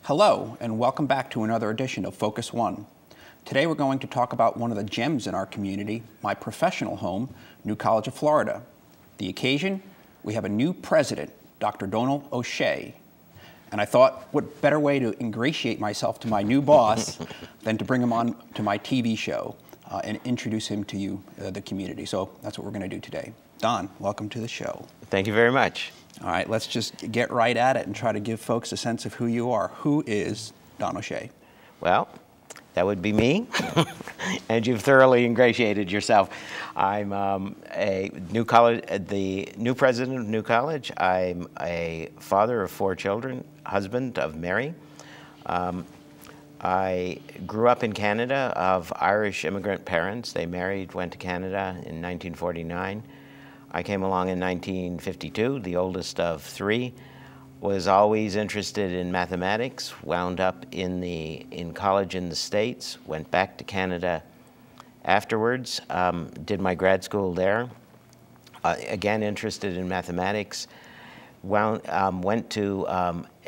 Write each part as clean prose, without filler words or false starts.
Hello, and welcome back to another edition of Focus One. Today we're going to talk about one of the gems in our community, my professional home, New College of Florida. The occasion, we have a new president, Dr. Donal O'Shea. And I thought, what better way to ingratiate myself to my new boss than to bring him on to my TV show and introduce him to you, the community. So that's what we're going to do today. Don, welcome to the show. Thank you very much. All right, let's just get right at it and try to give folks a sense of who you are. Who is Don O'Shea? Well, that would be me, and you've thoroughly ingratiated yourself. I'm the new president of New College. I'm a father of 4 children, husband of Mary. I grew up in Canada of Irish immigrant parents. They married, went to Canada in 1949. I came along in 1952, the oldest of 3, was always interested in mathematics, wound up in college in the States, went back to Canada afterwards, did my grad school there, again interested in mathematics, went to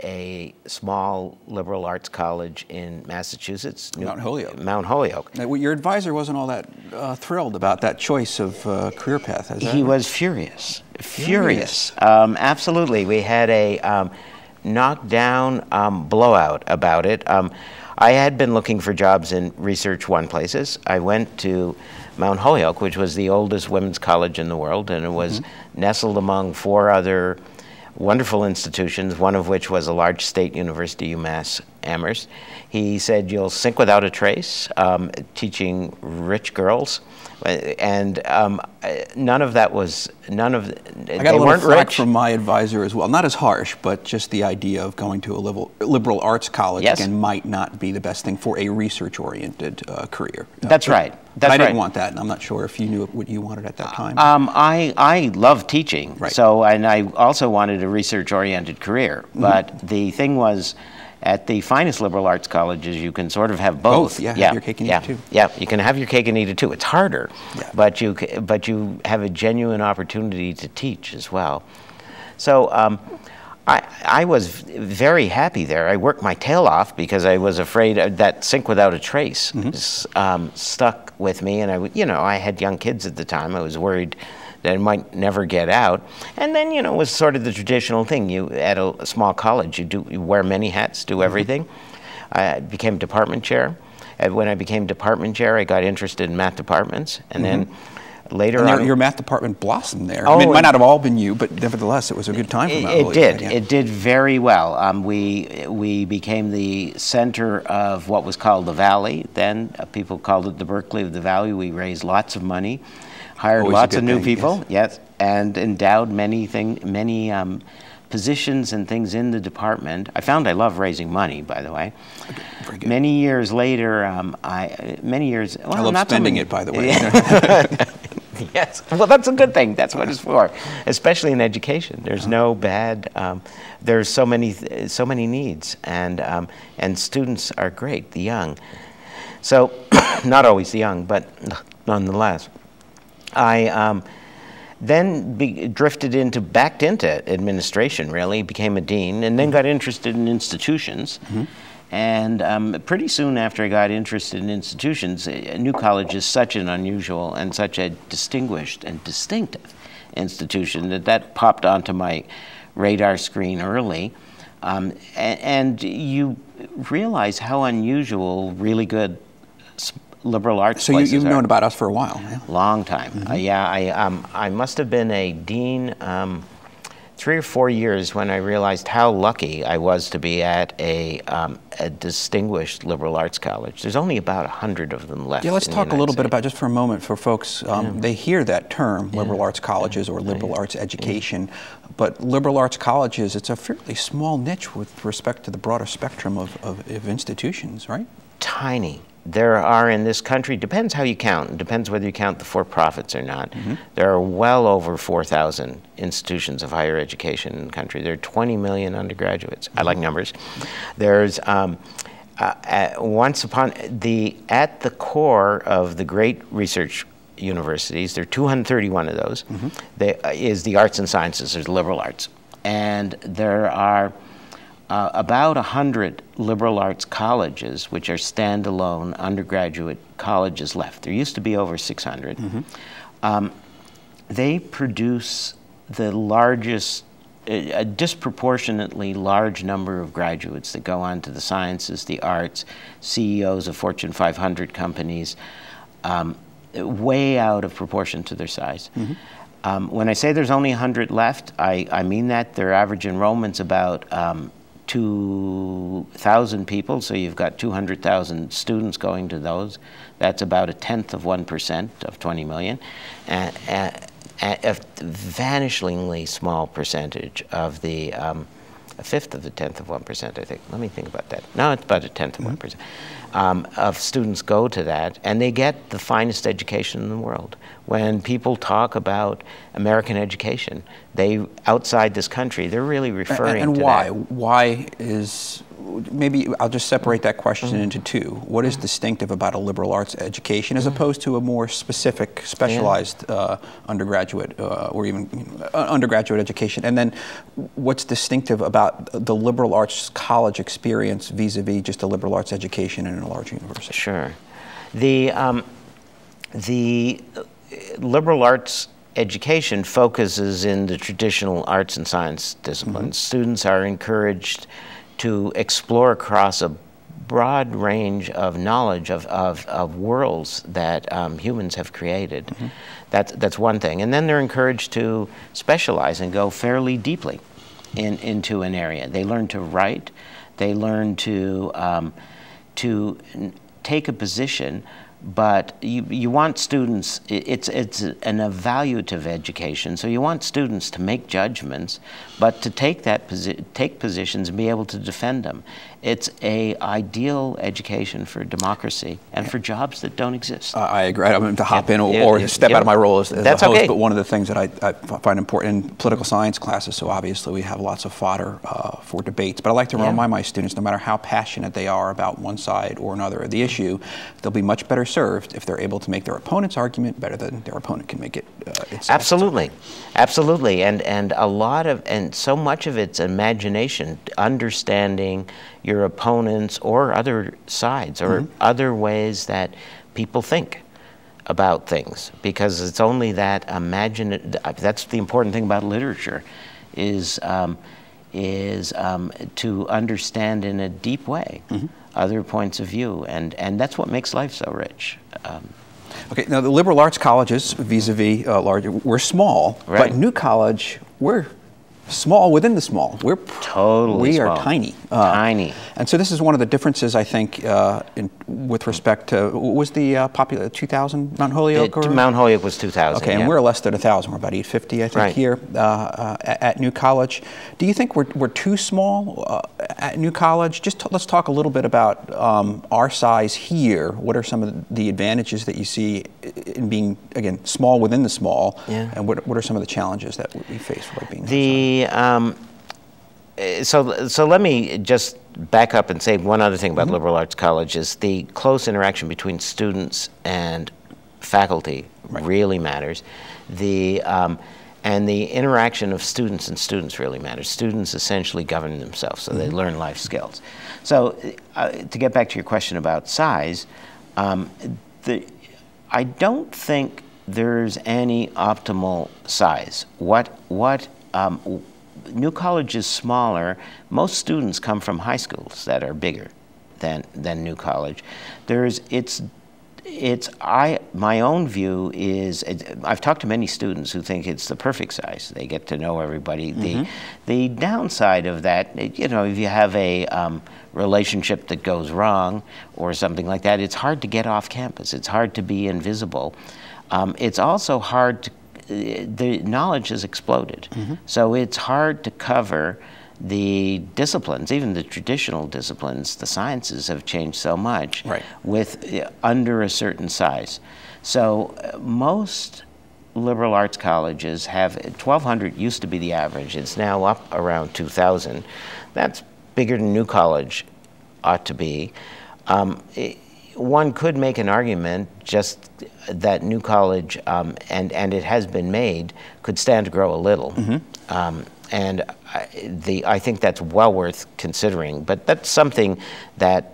a small liberal arts college in Massachusetts. Mount Holyoke. Mount Holyoke. Now, your advisor wasn't all that thrilled about that choice of career path, is that He right? was furious. Furious. Absolutely. We had a knockdown blowout about it. I had been looking for jobs in Research One places. I went to Mount Holyoke, which was the oldest women's college in the world, and it was nestled among 4 other wonderful institutions, one of which was a large state university, UMass Amherst. He said, "You'll sink without a trace, teaching rich girls." And none of that was, I got a little flack from my advisor as well. Not as harsh, but just the idea of going to a liberal arts college again might not be the best thing for a research-oriented career. That's right. I didn't want that, and I'm not sure if you knew what you wanted at that time. I love teaching, right. And I also wanted a research-oriented career. But the thing was, at the finest liberal arts colleges, you can sort of have both. Have your cake and eat it too. Yeah, you can have your cake and eat it too. It's harder, but you have a genuine opportunity to teach as well. So I was very happy there. I worked my tail off because I was afraid that sink without a trace stuck with me, and I had young kids at the time. I was worried that it might never get out. And then, it was sort of the traditional thing. You, at a small college, you wear many hats, do everything. I became department chair. And when I became department chair, I got interested in math departments. And then later on... Your math department blossomed there. I mean, it might not have all been you, but nevertheless, it was a good time for Mount Holyoke. It did. It did very well. We became the center of what was called the Valley. Then people called it the Berkeley of the Valley. We raised lots of money. Hired lots of new people, yes, and endowed many positions and things in the department. I found I love raising money, by the way. Very good. Many years later, well, I love not spending it, by the way. Yes, well, that's a good thing. That's what it's for, especially in education. There's no bad. There's so many needs, and students are great, the young. So, not always the young, but nonetheless. I then drifted back into administration, really, became a dean, and then got interested in institutions. And pretty soon after I got interested in institutions, New College is such an unusual and such a distinguished and distinctive institution that popped onto my radar screen early. And you realize how unusual really good liberal arts places So you've are. known about us for a while. Yeah. Long time. I must have been a dean 3 or 4 years when I realized how lucky I was to be at a distinguished liberal arts college. There's only about 100 of them left. Yeah, let's in the talk a little United bit States. about, just for a moment, for folks, they hear that term, liberal arts colleges or liberal arts education, but liberal arts colleges, it's a fairly small niche with respect to the broader spectrum of institutions, right? Tiny. There are in this country, depends how you count, it depends whether you count the for-profits or not. There are well over 4,000 institutions of higher education in the country. There are 20 million undergraduates. I like numbers. There's at the core of the great research universities, there are 231 of those, is the arts and sciences, there's liberal arts. And there are about 100 liberal arts colleges, which are standalone undergraduate colleges left. There used to be over 600. They produce the largest, a disproportionately large number of graduates that go on to the sciences, the arts, CEOs of Fortune 500 companies, way out of proportion to their size. When I say there's only 100 left, I mean that. Their average enrollment's about 2,000 people, so you've got 200,000 students going to those. That's about 1/10% of 20 million. A vanishingly small percentage of the, 1/5 of the 1/10 of 1%, I think. Let me think about that. No, it's about 1/10 of 1%. Of students go to that, and they get the finest education in the world. When people talk about American education, outside this country, they're really referring to why? that. Why is, maybe I'll just separate that question into two. What is distinctive about a liberal arts education as opposed to a more specific, specialized undergraduate or even undergraduate education? And then what's distinctive about the liberal arts college experience vis-a-vis just a liberal arts education in a large university? Sure. The liberal arts education focuses in the traditional arts and science disciplines. Students are encouraged to explore across a broad range of knowledge of worlds that humans have created. That's one thing. And then they're encouraged to specialize and go fairly deeply into an area. They learn to write. They learn to take a position. But you want students, it's an evaluative education, so you want students to make judgments, but to take positions and be able to defend them. It's an ideal education for democracy and for jobs that don't exist. I agree. I mean, to hop in or step out of my role as a host, okay. But one of the things that I find important in political science classes, so obviously we have lots of fodder for debates, but I like to remind my students, no matter how passionate they are about one side or another of the issue, they'll be much better served if they're able to make their opponent's argument better than their opponent can make it itself. Absolutely. Absolutely. And so much of it's imagination, understanding your opponents or other sides or other ways that people think about things, because it's only that that's the important thing about literature, is to understand in a deep way other points of view, and that's what makes life so rich. Okay, now the liberal arts colleges, vis-a-vis larger, we're small, but New College, we're small within the small. We're totally small. Are tiny. Tiny. And so this is one of the differences, I think, with respect to, what was the popular 2,000 Mount Holyoke? Mount Holyoke was 2,000. Okay, and we're less than 1,000. We're about 850, I think, here at New College. Do you think we're too small at New College? Let's talk a little bit about our size here. What are some of the advantages that you see in being, again, small within the small? And what are some of the challenges that we face by being so let me just back up and say one other thing about liberal arts college is the close interaction between students and faculty really matters. And the interaction of students and students really matters. Students essentially govern themselves, so they learn life skills. So to get back to your question about size, I don't think there's any optimal size. New College is smaller. Most students come from high schools that are bigger than New College. my own view is, I've talked to many students who think it's the perfect size. They get to know everybody. The downside of that, you know, if you have a relationship that goes wrong or something like that, it's hard to get off campus. It's hard to be invisible. It's also hard to, the knowledge has exploded. So it's hard to cover the disciplines, even the traditional disciplines. The sciences have changed so much with under a certain size. So most liberal arts colleges have 1,200 used to be the average. It's now up around 2,000. That's bigger than New College ought to be. One could make an argument just that New College, and it has been made, could stand to grow a little. And I think that's well worth considering. But that's something that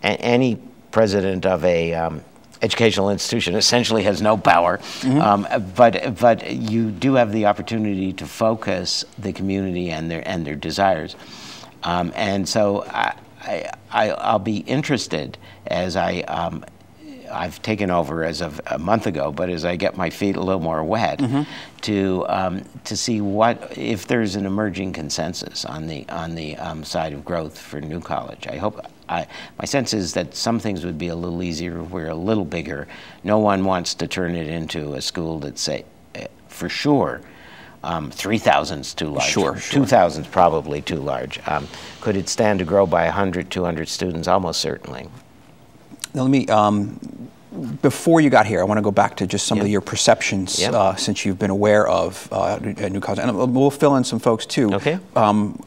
any president of a educational institution essentially has no power. But you do have the opportunity to focus the community and their desires. And so I'll be interested as I've taken over as of a month ago, but as I get my feet a little more wet, to see if there's an emerging consensus on the side of growth for New College. My sense is that some things would be a little easier. We're a little bigger. No one wants to turn it into a school that, say, for sure, 3,000's too large. 2,000's probably too large. Could it stand to grow by 100, 200 students? Almost certainly. Now, let me, before you got here, I want to go back to just some of your perceptions since you've been aware of New College. And we'll fill in some folks, too. Okay.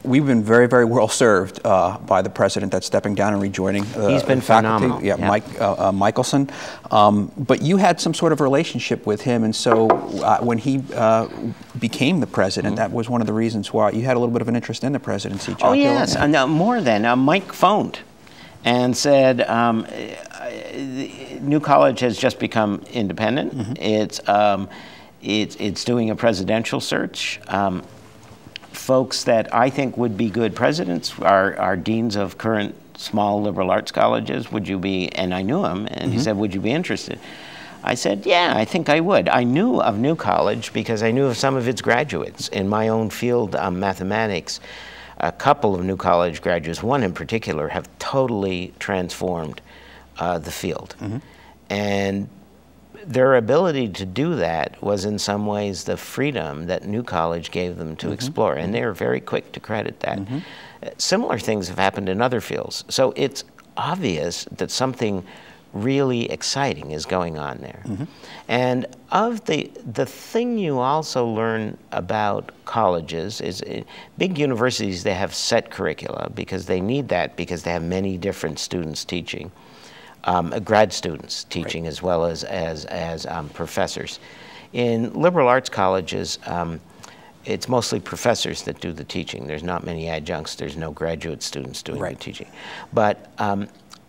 We've been very, very well served by the president that's stepping down and rejoining He's been faculty. phenomenal. Mike Michelson. But you had some sort of relationship with him, and so when he became the president, that was one of the reasons why you had a little bit of an interest in the presidency. Oh, yes. More than. Mike phoned and said, New College has just become independent. It's doing a presidential search. Folks that I think would be good presidents are deans of current small liberal arts colleges. Would you be? And I knew him, and he said, would you be interested? I said, yeah, I think I would. I knew of New College because I knew of some of its graduates in my own field, mathematics. A couple of New College graduates, one in particular, have totally transformed the field. And their ability to do that was in some ways the freedom that New College gave them to explore, and they are very quick to credit that. Similar things have happened in other fields. So it's obvious that something really exciting is going on there. And of the thing you also learn about colleges is big universities, they have set curricula because they need that because they have many different students teaching, grad students teaching as well as professors. In liberal arts colleges, it's mostly professors that do the teaching. There's not many adjuncts. There's no graduate students doing the teaching. But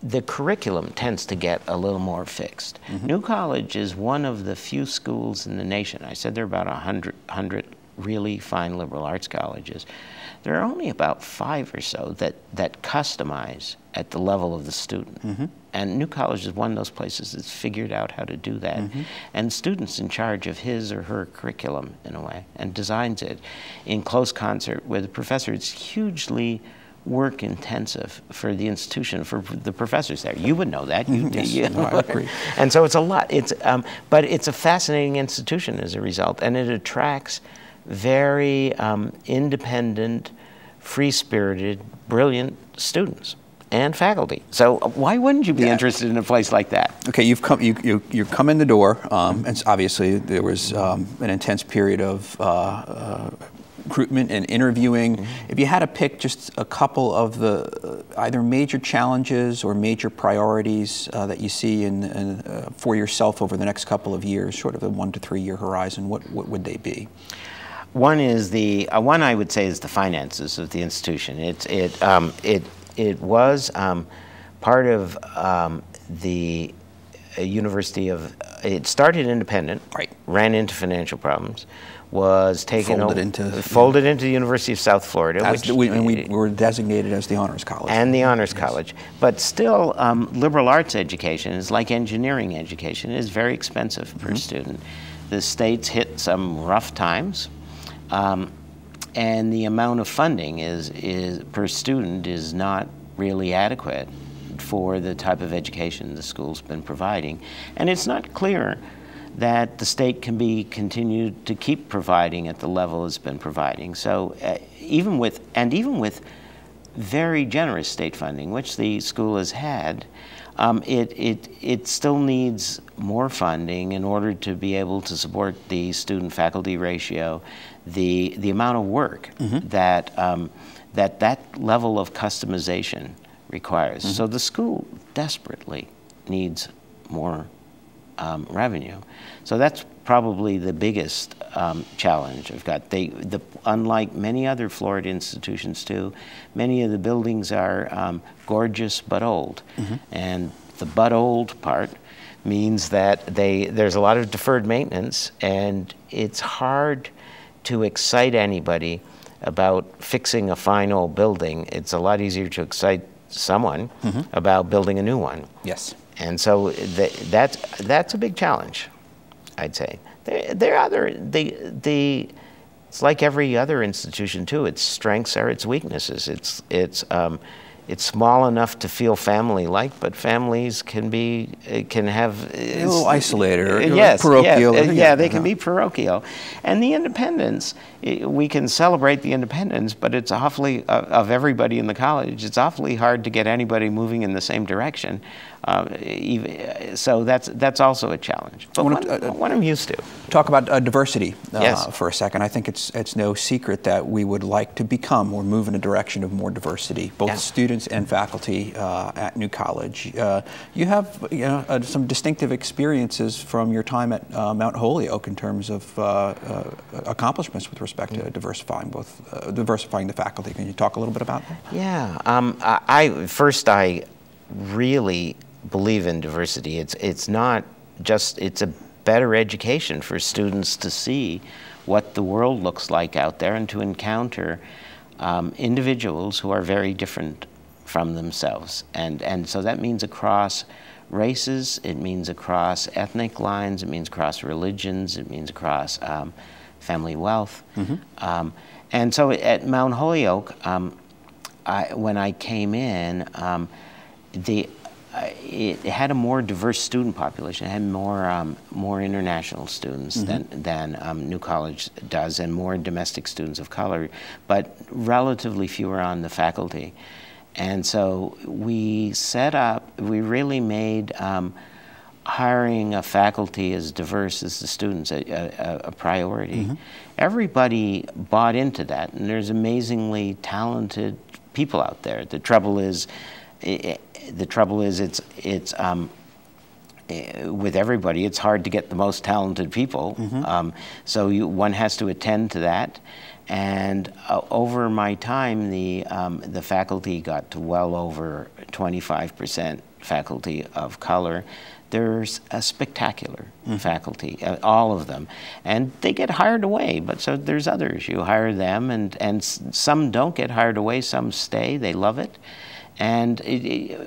the curriculum tends to get a little more fixed. New College is one of the few schools in the nation. I said there are about 100 really fine liberal arts colleges. There are only about 5 or so that customize at the level of the student. And New College is one of those places that's figured out how to do that. And students in charge of his or her curriculum, in a way, and designs it in close concert with the professor. It's hugely work intensive for the institution, for the professors there. You would know that. I agree. And so it's a lot. But it's a fascinating institution as a result, and it attracts very independent, free-spirited, brilliant students and faculty. So why wouldn't you be interested in a place like that? Okay, you come in the door, and obviously there was an intense period of recruitment and interviewing. If you had to pick just a couple of the either major challenges or major priorities that you see for yourself over the next couple of years, sort of a 1 to 3 year horizon, what would they be? One is one I would say is the finances of the institution. It was part of the a university of, it started independent, Right. ran into financial problems, was taken folded into the University of South Florida, and we were designated as the honors college. And the honors college. But still, liberal arts education is like engineering education. It is very expensive per student. The state's hit some rough times, and the amount of funding is per student is not really adequate for the type of education the school's been providing. And it's not clear that the state can be continued to keep providing at the level it's been providing. So even with very generous state funding, which the school has had, it still needs more funding in order to be able to support the student-faculty ratio, the amount of work that that level of customization requires. So the school desperately needs more revenue. So that's probably the biggest challenge I've got. Unlike many other Florida institutions too, many of the buildings are gorgeous but old. And the but old part means that there's a lot of deferred maintenance, and it's hard to excite anybody about fixing a fine old building. It's a lot easier to excite someone about building a new one. Yes. And so that's a big challenge, I'd say. It's like every other institution too. Its strengths are its weaknesses. It's small enough to feel family-like, but families can have a little isolated or yes, parochial. Yeah, they can be parochial. And the independence, we can celebrate the independence, but it's awfully of everybody in the college. It's awfully hard to get anybody moving in the same direction. So that's also a challenge. But one I'm used to. Talk about diversity Yes. for a second. I think it's no secret that we would like to become or move in a direction of more diversity, both students and faculty at New College. You have some distinctive experiences from your time at Mount Holyoke in terms of accomplishments with respect to diversifying the faculty. Can you talk a little bit about that? Yeah. I really believe in diversity. It's not just, it's a better education for students to see what the world looks like out there and to encounter individuals who are very different from themselves. And so that means across races, it means across ethnic lines, it means across religions, it means across family wealth. And so at Mount Holyoke, when I came in, it had a more diverse student population. It had more international students than New College does, and more domestic students of color, but relatively fewer on the faculty. And so we really made hiring a faculty as diverse as the students a priority. Everybody bought into that, and there's amazingly talented people out there. The trouble is, it's with everybody, it's hard to get the most talented people. So one has to attend to that. And over my time, the faculty got to well over 25% faculty of color. There's a spectacular faculty, all of them. And they get hired away, but so there's others. You hire them, and some don't get hired away, some stay, they love it. And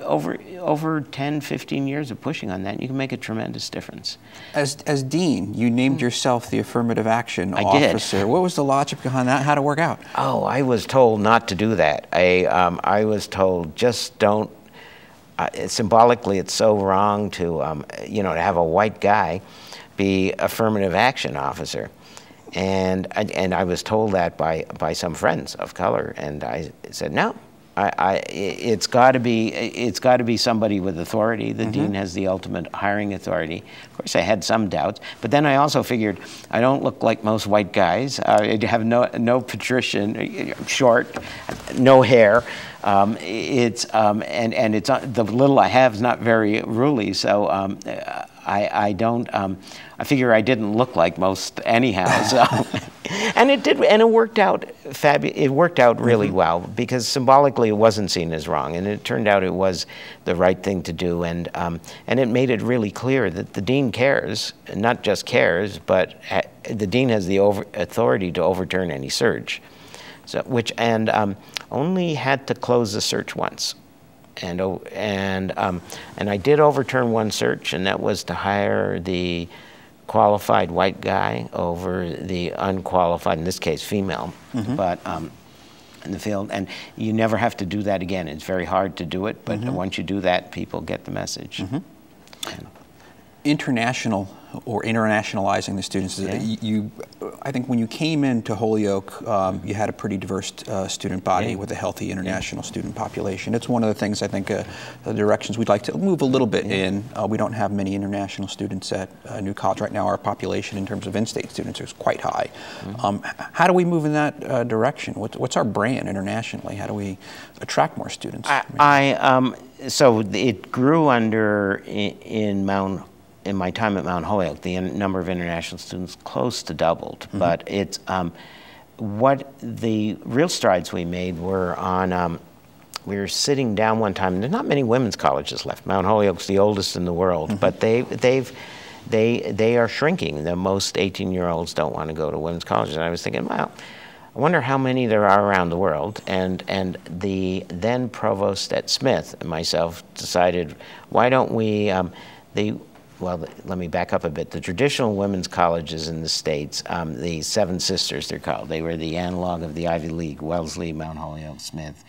over 10, 15 years of pushing on that, you can make a tremendous difference. As Dean, you named yourself the Affirmative Action I Officer. did. What was the logic behind that? How'd it work out? Oh, I was told not to do that. I was told, just don't. Symbolically, it's so wrong to to have a white guy be Affirmative Action Officer. And I was told that by some friends of color, and I said no. It's got to be somebody with authority. The dean has the ultimate hiring authority. Of course, I had some doubts, but then I also figured I don't look like most white guys. I have no patrician, short, no hair. It's the little I have is not very ruly, so I don't. I figure I didn't look like most anyhow. So And it did, and it worked out it worked out really well, because symbolically it wasn't seen as wrong, and it turned out it was the right thing to do, and it made it really clear that the dean cares, not just cares, but the dean has the authority to overturn any search, so only had to close the search once. And I did overturn one search, and that was to hire the qualified white guy over the unqualified, in this case female, but in the field. And you never have to do that again. It's very hard to do it, but once you do that, people get the message. International or internationalizing the students. I think when you came into Holyoke, you had a pretty diverse student body with a healthy international student population. It's one of the things I think the directions we'd like to move a little bit in. We don't have many international students at New College right now. Our population in terms of in-state students is quite high. How do we move in that direction? What's our brand internationally? How do we attract more students? So it grew in my time at Mount Holyoke, the number of international students close to doubled. But it's what the real strides we made were on. We were sitting down one time, and there's not many women's colleges left. Mount Holyoke's the oldest in the world, but they are shrinking. The most 18-year-olds don't want to go to women's colleges. And I was thinking, well, I wonder how many there are around the world. And the then provost at Smith and myself decided, why don't we well, let me back up a bit. The traditional women's colleges in the States, the Seven Sisters, they're called. They were the analog of the Ivy League: Wellesley, Mount Holyoke, Smith,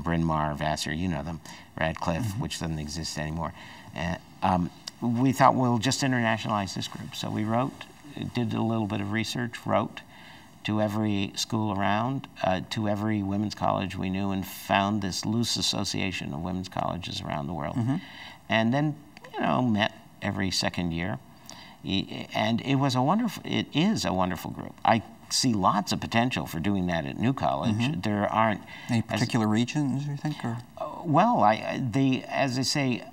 Bryn Mawr, Vassar, you know them, Radcliffe, which doesn't exist anymore. We thought, we'll just internationalize this group. So we did a little bit of research, wrote to every school around, to every women's college we knew, and found this loose association of women's colleges around the world. And then, met every second year, and it is a wonderful group. I see lots of potential for doing that at New College. There aren't any particular regions, you think, or? Well, as I say,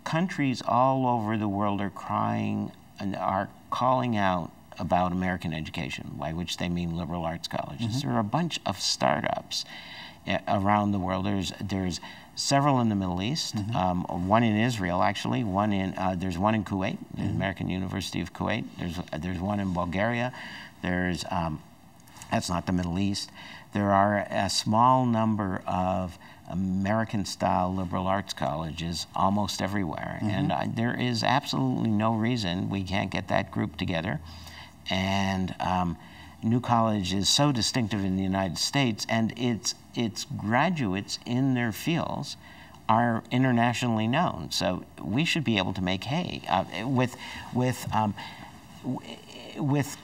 countries all over the world are crying and are calling out about American education, by which they mean liberal arts colleges. There are a bunch of startups around the world. There's several in the Middle East, one in Israel, actually, there's one in Kuwait, the American University of Kuwait. There's one in Bulgaria. That's not the Middle East. There are a small number of American-style liberal arts colleges almost everywhere, and there is absolutely no reason we can't get that group together. And New College is so distinctive in the United States, and its graduates in their fields are internationally known. So we should be able to make hay with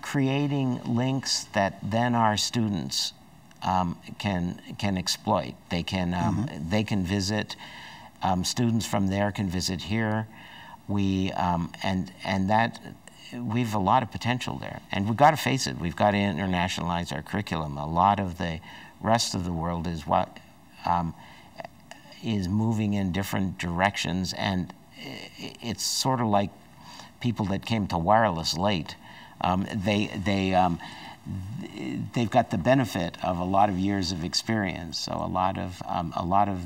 creating links that then our students can exploit. They can visit. Students from there can visit here. We've a lot of potential there, and we've got to face it. We've got to internationalize our curriculum. A lot of the rest of the world is moving in different directions, and it's sort of like people that came to wireless late. They've got the benefit of a lot of years of experience. So a lot of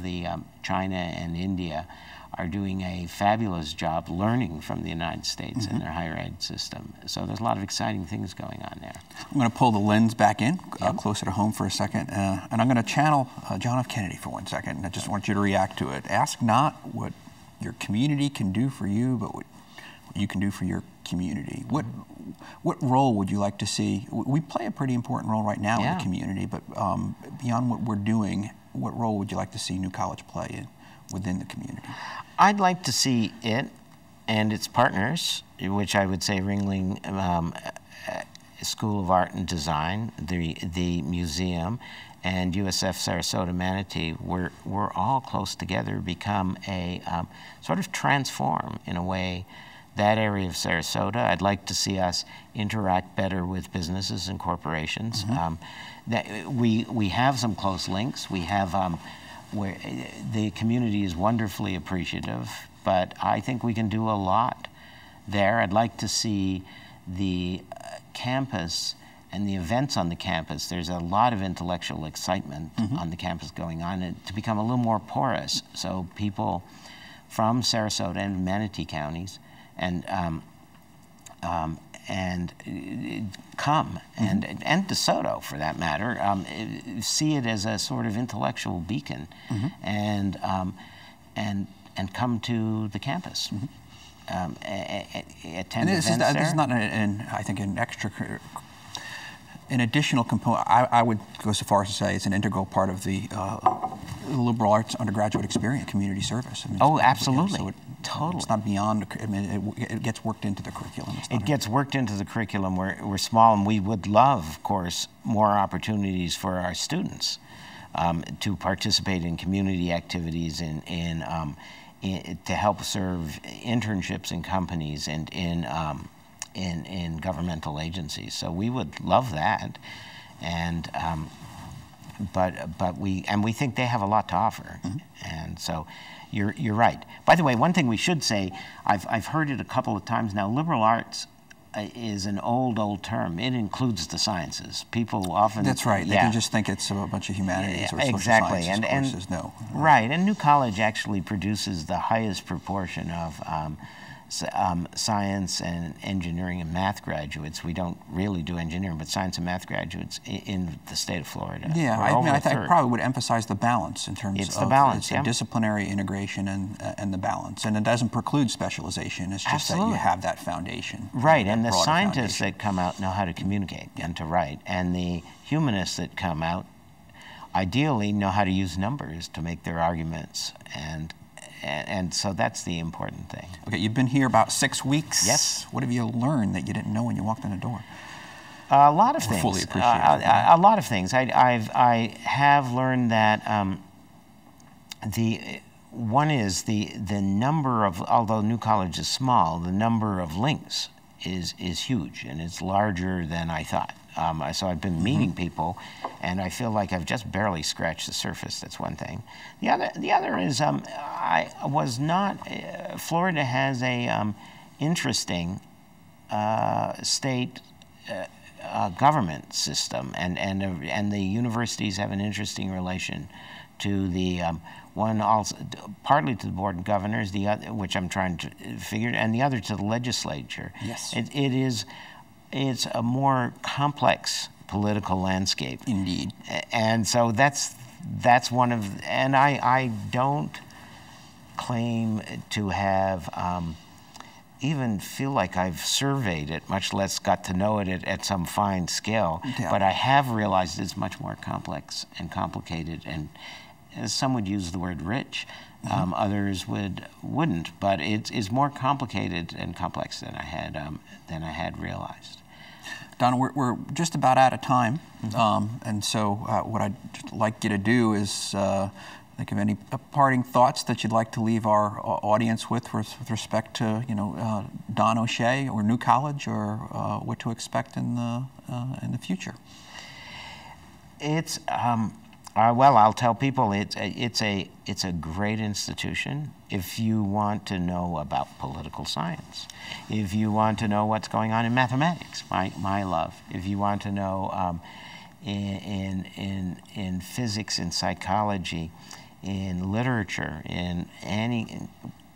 the China and India are doing a fabulous job learning from the United States in their higher ed system. So there's a lot of exciting things going on there. I'm going to pull the lens back in, closer to home for a second, and I'm going to channel John F. Kennedy for 1 second. I just want you to react to it. Ask not what your community can do for you, but what you can do for your community. What role would you like to see? We play a pretty important role right now in the community, but beyond what we're doing, what role would you like to see New College play within the community? I'd like to see it and its partners, which I would say Ringling School of Art and Design, the museum, and USF Sarasota Manatee, we're all close together, become a sort of transform in a way that area of Sarasota. I'd like to see us interact better with businesses and corporations. We have some close links. We have where the community is wonderfully appreciative, but I think we can do a lot there. I'd like to see the campus the events on the campus, there's a lot of intellectual excitement on the campus going on, and to become a little more porous, so people from Sarasota and Manatee counties and come, and DeSoto for that matter, see it as a sort of intellectual beacon, and come to the campus. Attend this events is not I think an additional component. I would go so far as to say it's an integral part of the liberal arts undergraduate experience, community service. I mean, absolutely. So totally. It's not beyond, I mean, it gets worked into the curriculum. It gets worked into the curriculum. We're small, and we would love, of course, more opportunities for our students to participate in community activities, to help serve internships in companies and in governmental agencies. So we would love that, and but we think they have a lot to offer, and so you're right. By the way, one thing we should say, I've heard it a couple of times now. Liberal arts is an old term. It includes the sciences. People often... That's right. They can just think it's a bunch of humanities or social sciences courses. No. Right. And New College actually produces the highest proportion of science and engineering and math graduates. We don't really do engineering, but science and math graduates in the state of Florida. Yeah, I probably would emphasize the balance in terms of... It's the balance, the disciplinary integration and the balance. And it doesn't preclude specialization. It's just that you have that foundation. Right, and the scientists that come out know how to communicate and to write. And the humanists that come out ideally know how to use numbers to make their arguments, and so that's the important thing. Okay, you've been here about 6 weeks. Yes. What have you learned that you didn't know when you walked in the door? A lot of things. Fully appreciate it. A lot of things. I have learned that one is the number of, although New College is small, the number of links is huge, and it's larger than I thought. So I've been meeting people, and I feel like I've just barely scratched the surface. That's one thing. The other is I was not. Florida has a interesting state government system, and the universities have an interesting relation to the one, also partly to the board of governors, the other, which I'm trying to figure, and the other to the legislature. Yes. It's a more complex political landscape. Indeed. And so that's one of, and I don't claim to have even feel like I've surveyed it, much less got to know it at some fine scale. Yeah. But I have realized it's much more complex and complicated, and some would use the word rich. Others wouldn't, but it's more complicated and complex than I had realized. Donal, we're just about out of time, and so what I'd just like you to do is think of any parting thoughts that you'd like to leave our audience with respect to Don O'Shea or New College, or what to expect in the future. It's well, I'll tell people it's a great institution if you want to know about political science, if you want to know what's going on in mathematics, my love, if you want to know in physics, in psychology, in literature,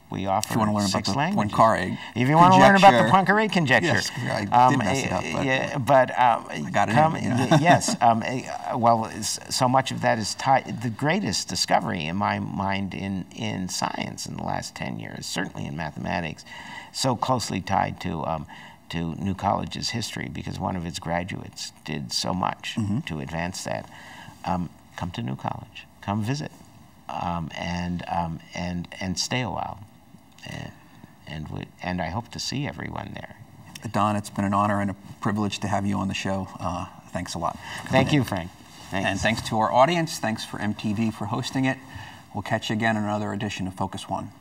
we offer 6 languages. If you want to learn about the Poincaré If you want to learn about the Poincaré conjecture. Yes, I did mess it up, but I got it in. Yes, well, so much of that is tied, the greatest discovery in my mind in science in the last 10 years, certainly in mathematics, so closely tied to New College's history, because one of its graduates did so much to advance that. Come to New College, come visit, and stay a while. And I hope to see everyone there. Don, it's been an honor and a privilege to have you on the show. Thanks a lot. Thank you, Frank. Thanks. And thanks to our audience. Thanks for MTV for hosting it. We'll catch you again in another edition of Focus One.